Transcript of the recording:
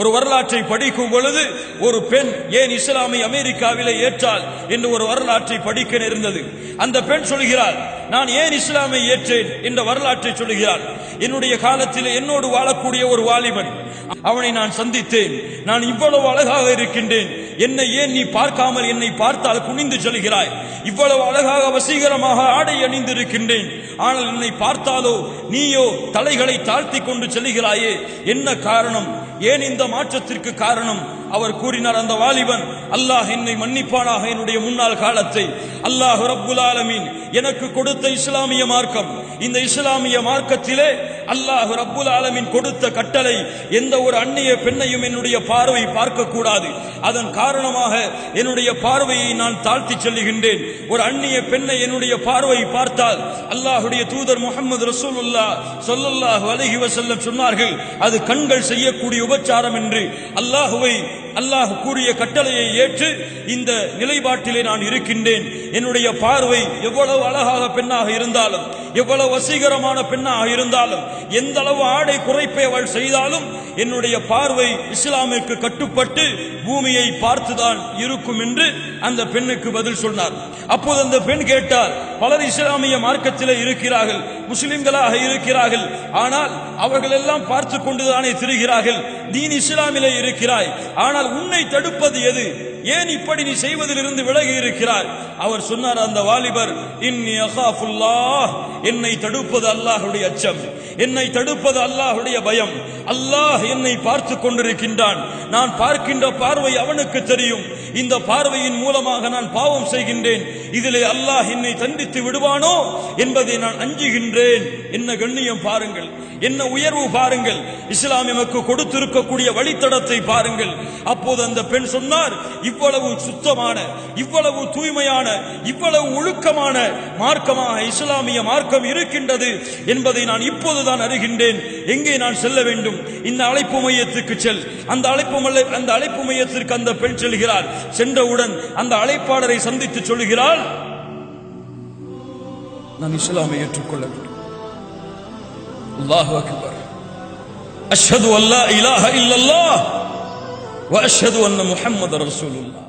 ஒரு வரலாற்றை படிக்கும் பொழுது ஒரு பெண் ஏன் இஸ்லாமை அமெரிக்காவிலே ஏற்றால் என்று ஒரு வரலாற்றை படிக்க நேர்ந்தது. அந்த பெண் சொல்கிறாள், நான் ஏன் இஸ்லாமை ஏற்றேன் என்ற வரலாற்றை சொல்கிறாள். என்னுடைய காலத்தில் என்னோடு வாழக்கூடிய ஒரு வாலிபன், அவனை நான் சந்தித்தேன். நான் இவ்வளவு அழகாக இருக்கின்றேன், என்னை ஏன் நீ பார்க்காமல் என்னை பார்த்தால் குனிந்து செல்கிறாய்? இவ்வளவு அழகாக வசீகரமாக ஆடை அணிந்திருக்கின்றேன், ஆனால் என்னை பார்த்தாலோ நீயோ தலைகளை தாழ்த்தி கொண்டு செல்கிறாயே, என்ன காரணம்? ஏன் இந்த மாற்றத்திற்கு காரணம்? அவர் கூறினார், அந்த வாலிபன், அல்லாஹ் என்னை மன்னிப்பானாக, என்னுடைய முன்னாள் காலத்தை அல்லாஹ் ரப்புல் ஆலமீன் எனக்கு கொடுத்த இஸ்லாமிய மார்க்கம், இந்த இஸ்லாமிய மார்க்கத்திலே அல்லாஹ் ரப்புல் ஆலமீன் கொடுத்த கட்டளை, எந்த ஒரு அந்நிய பெண்ணையும் என்னுடைய பார்வை பார்க்க கூடாது. அதன் காரணமாக என்னுடைய பார்வையை நான் தாழ்த்தி செல்லுகின்றேன். ஒரு அந்நிய பெண்ணை என்னுடைய பார்வை பார்த்தால், அல்லாஹுடைய தூதர் முஹம்மது ரசூலுல்லாஹ் ஸல்லல்லாஹு அலைஹி வஸல்லம் சொன்னார்கள், அது கண்கள் செய்யக்கூடிய உபச்சாரம் என்று. அல்லாஹ் கூறிய கட்டளையை ஏற்று இந்த நிலைப்பாட்டிலே நான் இருக்கின்றேன். என்னுடைய பார்வை எவ்வளவு அழகாக பெண்ணாக இருந்தாலும், எவ்வளவு வசீகரமான பெண்ணாக இருந்தாலும், எந்த அளவு ஆடை குறைப்பை அவள் செய்தாலும், என்னுடைய பார்வை இஸ்லாமிற்கு கட்டுப்பட்டு பூமியை பார்த்துதான் இருக்கும் என்று அந்த பெண்ணுக்கு பதில் சொன்னார். அப்போது அந்த பெண் கேட்டார், பலர் இஸ்லாமிய மார்க்கத்திலே இருக்கிறார்கள், முஸ்லிம்களாக இருக்கிறார்கள், ஆனால் அவர்கள் எல்லாம் பார்த்து கொண்டுதானே திரிகிறார்கள். நீ இஸ்லாமிலே இருக்கிறாய், ஆனால் உன்னை தடுப்பது எது? ஏன் இப்படி நீ செய்வதிலிருந்து விலகி இருக்கிறார்? அவர் சொன்னார், அந்த வாலிபர், இன்னி அகாஃபுல்லாஹ், என்னை தடுப்பது அல்லாஹ்வுடைய அச்சம், என்னை தடுப்பது அல்லாஹ்வுடைய பயம். அல்லாஹ் என்னை பார்த்து கொண்டிருக்கின்றான், நான் பார்க்கின்ற பார்வை அவனுக்கு தெரியும். இந்த பார்வையின் மூலமாக நான் பாவம் செய்கின்றேன், இதிலே அல்லாஹ் என்னை தண்டித்து விடுவானோ என்பதை நான் அஞ்சுகின்றேன். என்ன கண்ணியம் பாருங்கள், என்ன உயர்வு பாருங்கள், இஸ்லாம் எமக்கு கொடுத்திருக்கக்கூடிய வழித்தடத்தை பாருங்கள். அப்போது அந்த பெண் சொன்னார், இவ்வளவு சுத்தமான, இவ்வளவு தூய்மையான, இவ்வளவு ஒழுக்கமான மார்க்கமாக இஸ்லாமிய மார்க்கம் இருக்கின்றது என்பதை நான் இப்போதுதான் அறிகின்றேன். எங்கே நான் செல்ல வேண்டும்? இந்த அழைப்பு மையத்துக்கு செல். அந்த அழைப்பு மையத்திற்கு அந்த பெண் செல்கிறார். சென்றவுடன் அந்த அழைப்பாளரை சந்தித்து சொல்கிறாள், நான் இஸ்லாமை ஏற்றுக்கொள்ள வேண்டும். அல்லாஹு அக்பர், அஷ்ஹது அல்லா இலாஹ இல்லல்லாஹ் வ அஷ்ஹது அன்ன முஹம்மது ரசூலுல்லாஹ்.